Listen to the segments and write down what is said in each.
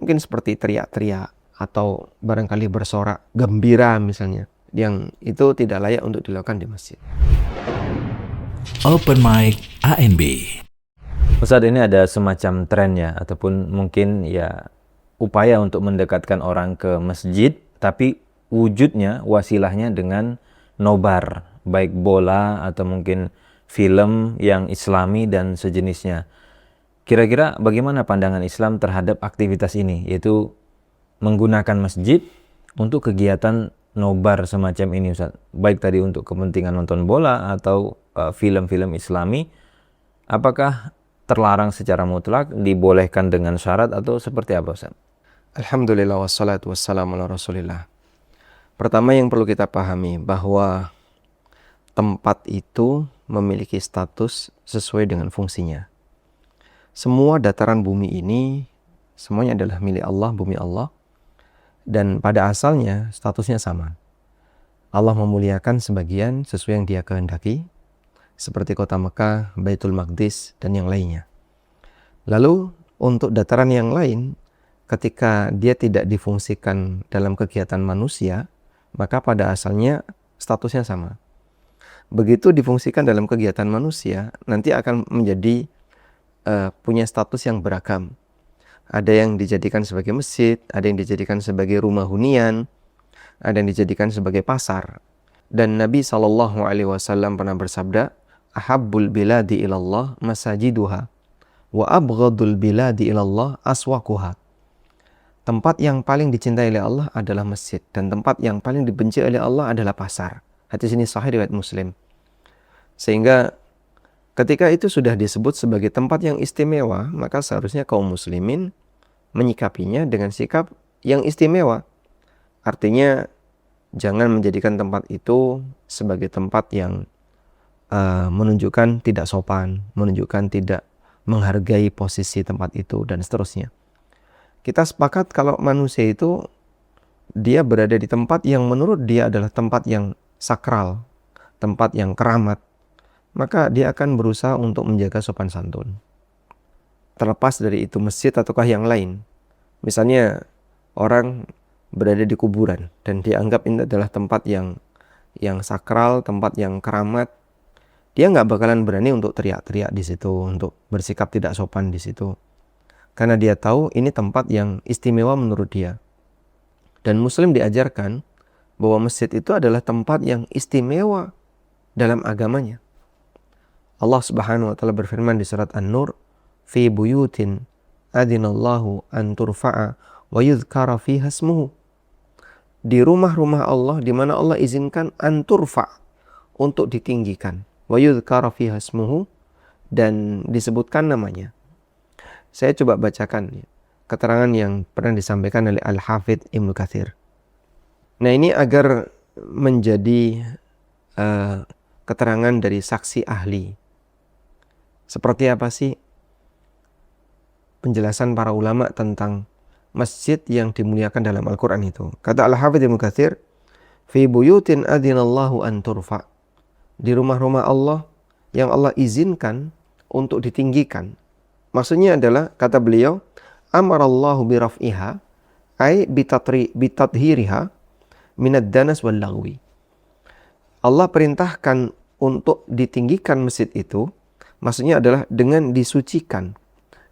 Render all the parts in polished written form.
mungkin seperti teriak-teriak atau barangkali bersorak gembira misalnya, yang itu tidak layak untuk dilakukan di masjid. Open Mic ANB. Ustadz, ini ada semacam tren ya, ataupun mungkin ya upaya untuk mendekatkan orang ke masjid, tapi wujudnya, wasilahnya dengan nobar, baik bola atau mungkin film yang islami dan sejenisnya. Kira-kira bagaimana pandangan Islam terhadap aktivitas ini, yaitu menggunakan masjid untuk kegiatan nobar semacam ini, Ustaz? Baik tadi untuk kepentingan nonton bola atau film-film islami, apakah terlarang secara mutlak, dibolehkan dengan syarat, atau seperti apa, Ustaz? Alhamdulillah wassalatu wassalamu ala rasulillah. Pertama yang perlu kita pahami bahwa tempat itu memiliki status sesuai dengan fungsinya. Semua dataran bumi ini semuanya adalah milik Allah, bumi Allah, dan pada asalnya statusnya sama. Allah memuliakan sebagian sesuai yang Dia kehendaki, seperti kota Mekah, Baitul Maqdis, dan yang lainnya. Lalu untuk dataran yang lain, ketika dia tidak difungsikan dalam kegiatan manusia, maka pada asalnya statusnya sama. Begitu difungsikan dalam kegiatan manusia, nanti akan menjadi punya status yang beragam. Ada yang dijadikan sebagai masjid, ada yang dijadikan sebagai rumah hunian, ada yang dijadikan sebagai pasar. Dan Nabi SAW pernah bersabda, "Ahabbul biladi ilallah masajiduha, wa abghadul biladi ilallah aswaquha." Tempat yang paling dicintai oleh Allah adalah masjid, dan tempat yang paling dibenci oleh Allah adalah pasar. Hadis ini sahih riwayat Muslim. Sehingga ketika itu sudah disebut sebagai tempat yang istimewa, maka seharusnya kaum muslimin menyikapinya dengan sikap yang istimewa. Artinya jangan menjadikan tempat itu sebagai tempat yang menunjukkan tidak sopan, menunjukkan tidak menghargai posisi tempat itu, dan seterusnya. Kita sepakat kalau manusia itu dia berada di tempat yang menurut dia adalah tempat yang sakral, tempat yang keramat, maka dia akan berusaha untuk menjaga sopan santun. Terlepas dari itu masjid ataukah yang lain. Misalnya orang berada di kuburan dan dia anggap ini adalah tempat yang sakral, tempat yang keramat, dia nggak bakalan berani untuk teriak-teriak di situ, untuk bersikap tidak sopan di situ. Karena dia tahu ini tempat yang istimewa menurut dia. Dan Muslim diajarkan bahwa masjid itu adalah tempat yang istimewa dalam agamanya. Allah Subhanahu wa taala berfirman di surat An-Nur, "Fi buyutin adinallahu an turfa'a wa yudhkara fiha ismuhu." Di rumah-rumah Allah di mana Allah izinkan an turfa' untuk ditinggikan, wa yudhkara fiha ismuhu, dan disebutkan namanya. Saya coba bacakan keterangan yang pernah disampaikan oleh Al-Hafidh Ibnu Katsir. Nah, ini agar menjadi keterangan dari saksi ahli. Seperti apa sih penjelasan para ulama tentang masjid yang dimuliakan dalam Al-Quran itu? Kata Al-Hafidh Ibnu Katsir, "Fi buyutin adinallahu an turfa." Di rumah-rumah Allah yang Allah izinkan untuk ditinggikan. Maksudnya adalah, kata beliau, amarallahu biraf'iha ay bitadhiriha minad danas wal lagwi. Allah perintahkan untuk ditinggikan masjid itu, maksudnya adalah dengan disucikan,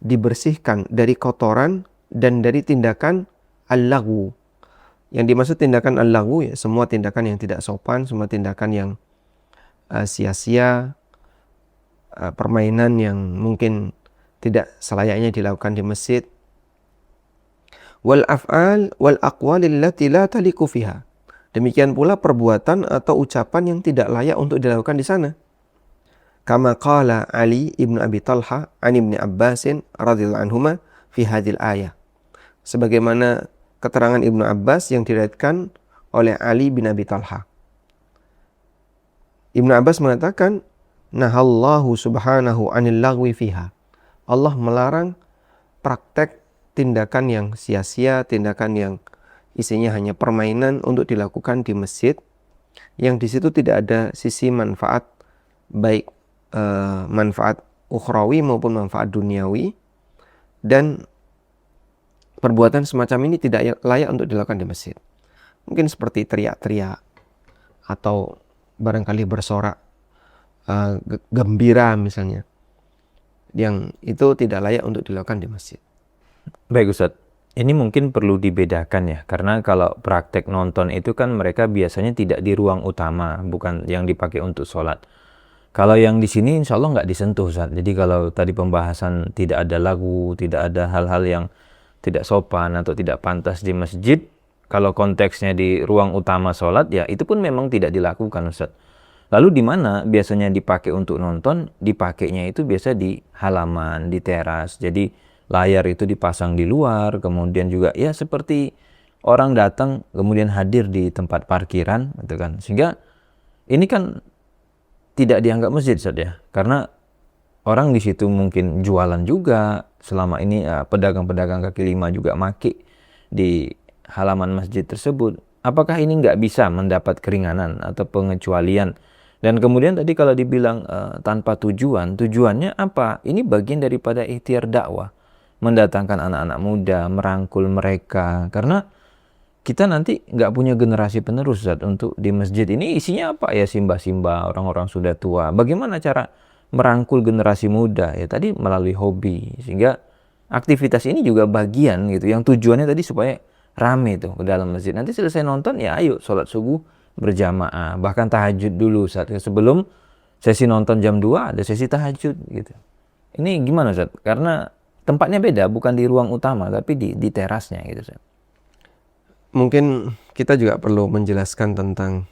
dibersihkan dari kotoran dan dari tindakan al-lagwu. Yang dimaksud tindakan al-lagwu ya semua tindakan yang tidak sopan, semua tindakan yang sia-sia, permainan yang mungkin tidak selayaknya dilakukan di masjid. Wal af'al wal aqwalil lati la taliqu fiha. Demikian pula perbuatan atau ucapan yang tidak layak untuk dilakukan di sana. Kama qala Ali ibn Abi Talha an Ibn Abbasin radhiyallahu anhuma fi hadhil ayah. Sebagaimana keterangan Ibnu Abbas yang diriwayatkan oleh Ali bin Abi Talha. Ibnu Abbas mengatakan, nahallahu subhanahu anil lagwi fiha. Allah melarang praktek tindakan yang sia-sia, tindakan yang isinya hanya permainan untuk dilakukan di masjid, yang di situ tidak ada sisi manfaat, baik manfaat ukhrawi maupun manfaat duniawi, dan perbuatan semacam ini tidak layak untuk dilakukan di masjid. Mungkin seperti teriak-teriak atau barangkali bersorak gembira misalnya, yang itu tidak layak untuk dilakukan di masjid. Baik Ustadz, ini mungkin perlu dibedakan ya, karena kalau praktek nonton itu kan mereka biasanya tidak di ruang utama, bukan yang dipakai untuk sholat. Kalau yang di sini insya Allah nggak disentuh Ustadz. Jadi kalau tadi pembahasan tidak ada lagu, tidak ada hal-hal yang tidak sopan atau tidak pantas di masjid, kalau konteksnya di ruang utama sholat, ya itu pun memang tidak dilakukan Ustadz. Lalu di mana biasanya dipakai untuk nonton? Dipakainya itu biasa di halaman, di teras. Jadi layar itu dipasang di luar, kemudian juga ya seperti orang datang kemudian hadir di tempat parkiran, gitu kan. Sehingga ini kan tidak dianggap masjid Ustaz ya, karena orang di situ mungkin jualan juga, selama ini pedagang-pedagang kaki lima juga maki di halaman masjid tersebut. Apakah ini nggak bisa mendapat keringanan atau pengecualian? Dan kemudian tadi kalau dibilang tanpa tujuan, tujuannya apa? Ini bagian daripada ikhtiar dakwah, mendatangkan anak-anak muda, merangkul mereka, karena kita nanti nggak punya generasi penerus Zat, untuk di masjid ini isinya apa ya, simba-simba, orang-orang sudah tua. Bagaimana cara merangkul generasi muda? Ya tadi melalui hobi, sehingga aktivitas ini juga bagian gitu, yang tujuannya tadi supaya rame tuh ke dalam masjid. Nanti selesai nonton ya ayo sholat subuh berjamaah, bahkan tahajud dulu saat sebelum sesi nonton jam 2 ada sesi tahajud gitu. Ini gimana Zat? Karena tempatnya beda, bukan di ruang utama tapi di terasnya gitu Zat. Mungkin kita juga perlu menjelaskan tentang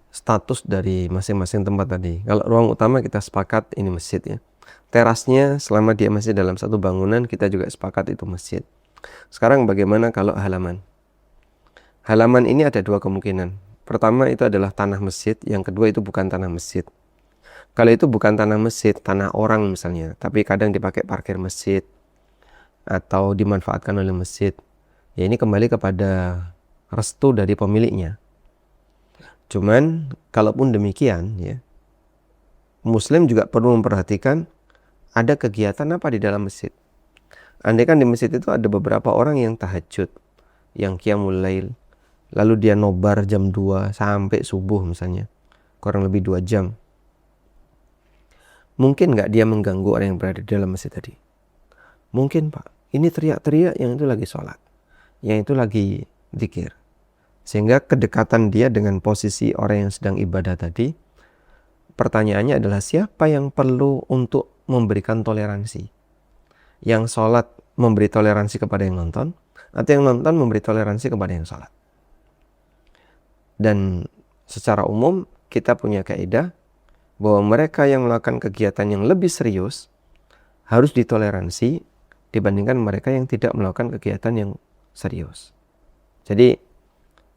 status dari masing-masing tempat tadi. Kalau ruang utama kita sepakat ini masjid ya. Terasnya selama dia masih dalam satu bangunan kita juga sepakat itu masjid. Sekarang bagaimana kalau halaman? Halaman ini ada dua kemungkinan. Pertama itu adalah tanah masjid, yang kedua itu bukan tanah masjid. Kalau itu bukan tanah masjid, tanah orang misalnya, tapi kadang dipakai parkir masjid atau dimanfaatkan oleh masjid. Ya ini kembali kepada restu dari pemiliknya. Cuman kalaupun demikian ya, Muslim juga perlu memperhatikan ada kegiatan apa di dalam masjid. Andai kan di masjid itu ada beberapa orang yang tahajud, yang qiyamul lail, lalu dia nobar jam 2 sampai subuh misalnya, kurang lebih 2 jam. Mungkin nggak dia mengganggu orang yang berada di dalam masjid tadi? Mungkin Pak, ini teriak-teriak yang itu lagi sholat, yang itu lagi zikir. Sehingga kedekatan dia dengan posisi orang yang sedang ibadah tadi, pertanyaannya adalah siapa yang perlu untuk memberikan toleransi? Yang sholat memberi toleransi kepada yang nonton, atau yang nonton memberi toleransi kepada yang sholat? Dan secara umum kita punya kaidah bahwa mereka yang melakukan kegiatan yang lebih serius harus ditoleransi dibandingkan mereka yang tidak melakukan kegiatan yang serius. Jadi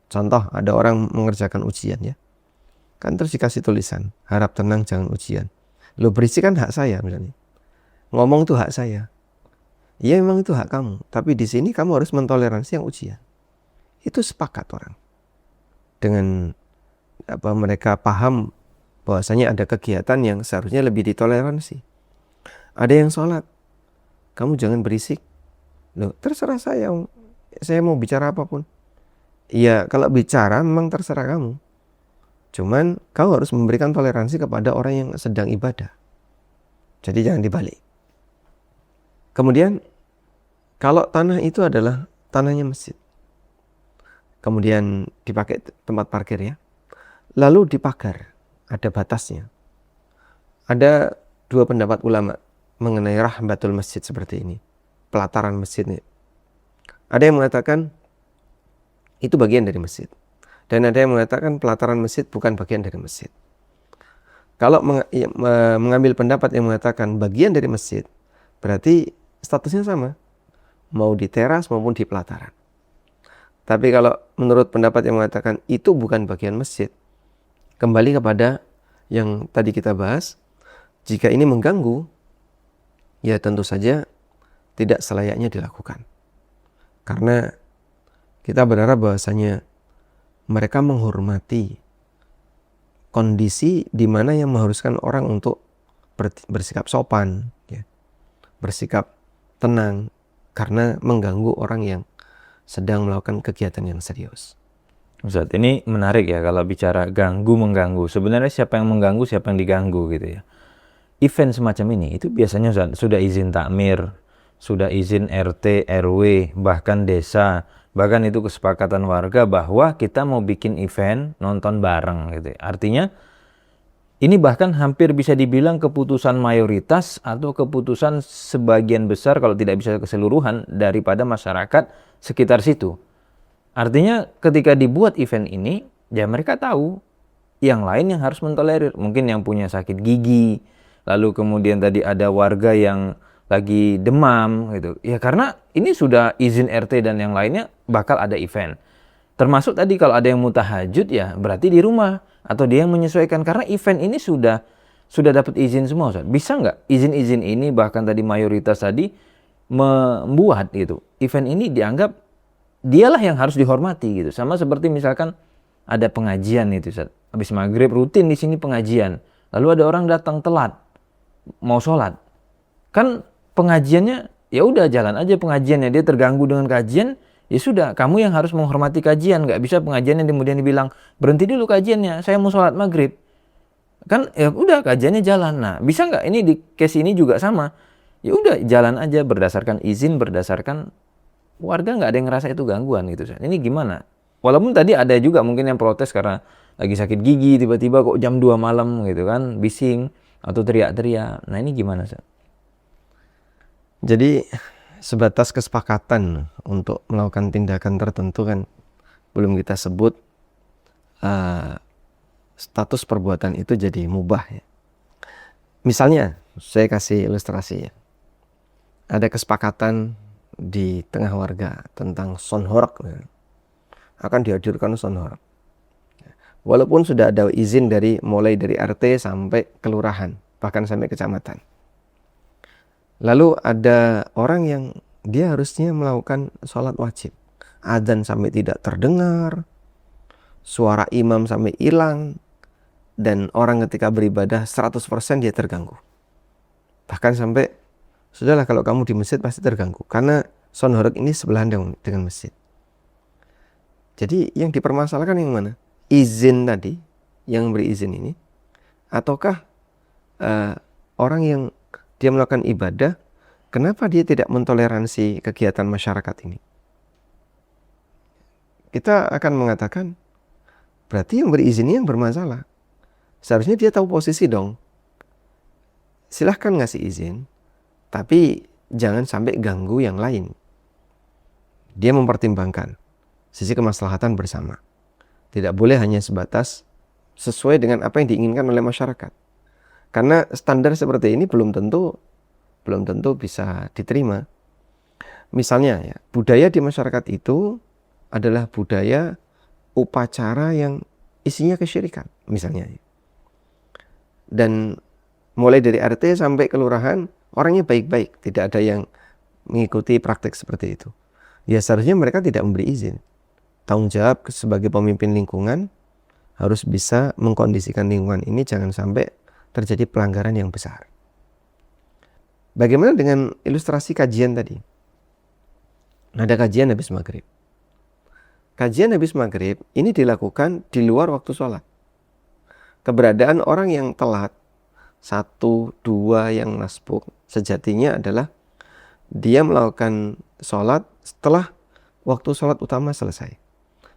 contoh, ada orang mengerjakan ujian ya, kan terus dikasih tulisan, harap tenang jangan ujian. Lo berisik kan hak saya misalnya, ngomong tuh hak saya. Ya memang itu hak kamu, tapi di sini kamu harus mentoleransi yang ujian. Itu sepakat orang. Dengan mereka paham bahwasanya ada kegiatan yang seharusnya lebih ditoleransi. Ada yang sholat, kamu jangan berisik. Loh, terserah saya mau bicara apapun. Ya kalau bicara memang terserah kamu. Cuman kamu harus memberikan toleransi kepada orang yang sedang ibadah. Jadi jangan dibalik. Kemudian kalau tanah itu adalah tanahnya masjid, kemudian dipakai tempat parkir ya, lalu dipagar, ada batasnya. Ada dua pendapat ulama mengenai rahbatul masjid seperti ini, pelataran masjid ini. Ada yang mengatakan itu bagian dari masjid, dan ada yang mengatakan pelataran masjid bukan bagian dari masjid. Kalau mengambil pendapat yang mengatakan bagian dari masjid, berarti statusnya sama, mau di teras maupun di pelataran. Tapi kalau menurut pendapat yang mengatakan itu bukan bagian masjid, kembali kepada yang tadi kita bahas, jika ini mengganggu, ya tentu saja tidak selayaknya dilakukan. Karena kita berharap bahwasanya mereka menghormati kondisi di mana yang mengharuskan orang untuk bersikap sopan, ya, bersikap tenang. karena mengganggu orang yang sedang melakukan kegiatan yang serius. Ustaz, ini menarik ya kalau bicara ganggu mengganggu. Sebenarnya siapa yang mengganggu, siapa yang diganggu gitu ya. Event semacam ini itu biasanya Ustaz, sudah izin takmir, sudah izin RT, RW, bahkan desa, bahkan itu kesepakatan warga bahwa kita mau bikin event nonton bareng gitu ya. Artinya ini bahkan hampir bisa dibilang keputusan mayoritas atau keputusan sebagian besar kalau tidak bisa keseluruhan daripada masyarakat sekitar situ. Artinya ketika dibuat event ini, ya mereka tahu yang lain yang harus mentolerir. Mungkin yang punya sakit gigi, lalu kemudian tadi ada warga yang lagi demam gitu. Ya karena ini sudah izin RT dan yang lainnya bakal ada event. Termasuk tadi kalau ada yang mau tahajud ya berarti di rumah atau dia yang menyesuaikan karena event ini sudah dapat izin semua Ustaz. Bisa nggak izin-izin ini bahkan tadi mayoritas tadi membuat gitu. Event ini dianggap dialah yang harus dihormati gitu. Sama seperti misalkan ada pengajian itu Ustaz. Habis maghrib rutin di sini pengajian. Lalu ada orang datang telat mau sholat. Kan pengajiannya ya udah jalan aja pengajiannya, dia terganggu dengan kajian. Ya sudah, kamu yang harus menghormati kajian. Nggak bisa pengajian yang kemudian dibilang, berhenti dulu kajiannya, saya mau sholat maghrib. Kan ya udah kajiannya jalan. Nah, bisa nggak ini di case ini juga sama? Ya udah jalan aja berdasarkan izin, berdasarkan warga nggak ada yang ngerasa itu gangguan gitu. Ini gimana? Walaupun tadi ada juga mungkin yang protes karena lagi sakit gigi, tiba-tiba kok jam 2 malam gitu kan, bising atau teriak-teriak. Nah ini gimana Ustaz? Jadi sebatas kesepakatan untuk melakukan tindakan tertentu kan belum kita sebut status perbuatan itu jadi mubah ya. Misalnya saya kasih ilustrasi ya. Ada kesepakatan di tengah warga tentang sonhorok ya. Akan dihadirkan sonhorok. Walaupun sudah ada izin mulai dari RT sampai kelurahan, bahkan sampai kecamatan. Lalu ada orang yang dia harusnya melakukan sholat wajib. Adzan sampai tidak terdengar, suara imam sampai hilang, dan orang ketika beribadah 100% dia terganggu. Bahkan sampai, sudahlah kalau kamu di masjid pasti terganggu. Karena sonhorok ini sebelahan dengan masjid. Jadi yang dipermasalahkan yang mana? Izin tadi, yang beri izin ini, ataukah orang yang dia melakukan ibadah, kenapa dia tidak mentoleransi kegiatan masyarakat ini? Kita akan mengatakan, berarti yang berizin ini yang bermasalah. Seharusnya dia tahu posisi dong. Silahkan ngasih izin, tapi jangan sampai ganggu yang lain. Dia mempertimbangkan sisi kemaslahatan bersama. Tidak boleh hanya sebatas sesuai dengan apa yang diinginkan oleh masyarakat. Karena standar seperti ini belum tentu bisa diterima. Misalnya ya, budaya di masyarakat itu adalah budaya upacara yang isinya kesyirikan misalnya. Dan mulai dari RT sampai kelurahan orangnya baik-baik, tidak ada yang mengikuti praktek seperti itu. Ya seharusnya mereka tidak memberi izin. Tanggung jawab sebagai pemimpin lingkungan harus bisa mengkondisikan lingkungan ini jangan sampai terjadi pelanggaran yang besar. Bagaimana dengan ilustrasi kajian tadi? Ada kajian habis maghrib. Kajian habis maghrib ini dilakukan di luar waktu sholat. Keberadaan orang yang telat, 1, 2 yang masbuk, sejatinya adalah dia melakukan sholat setelah waktu sholat utama selesai.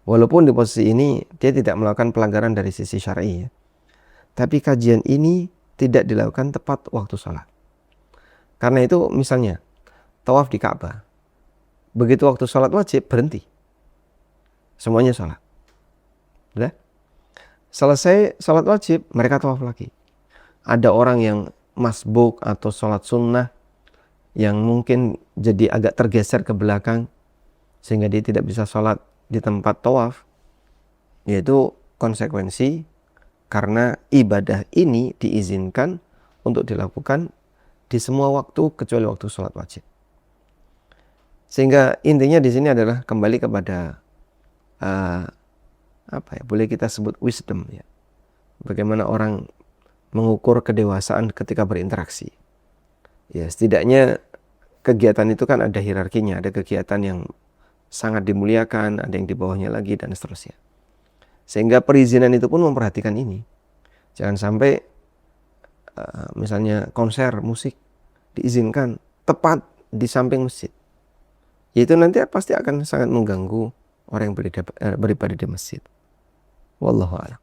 Walaupun di posisi ini dia tidak melakukan pelanggaran dari sisi syar'i ya. Tapi kajian ini tidak dilakukan tepat waktu sholat. Karena itu misalnya tawaf di Ka'bah. Begitu waktu sholat wajib berhenti. Semuanya sholat. Udah? Selesai sholat wajib mereka tawaf lagi. Ada orang yang masbuk atau sholat sunnah yang mungkin jadi agak tergeser ke belakang sehingga dia tidak bisa sholat di tempat tawaf, yaitu konsekuensi karena ibadah ini diizinkan untuk dilakukan di semua waktu kecuali waktu sholat wajib. Sehingga intinya di sini adalah kembali kepada boleh kita sebut wisdom ya. Bagaimana orang mengukur kedewasaan ketika berinteraksi. Ya, setidaknya kegiatan itu kan ada hierarkinya, ada kegiatan yang sangat dimuliakan, ada yang di bawahnya lagi, dan seterusnya. Sehingga perizinan itu pun memperhatikan ini. Jangan sampai misalnya konser musik diizinkan tepat di samping masjid. Itu nanti pasti akan sangat mengganggu orang yang beribadah di masjid. Wallahu a'lam.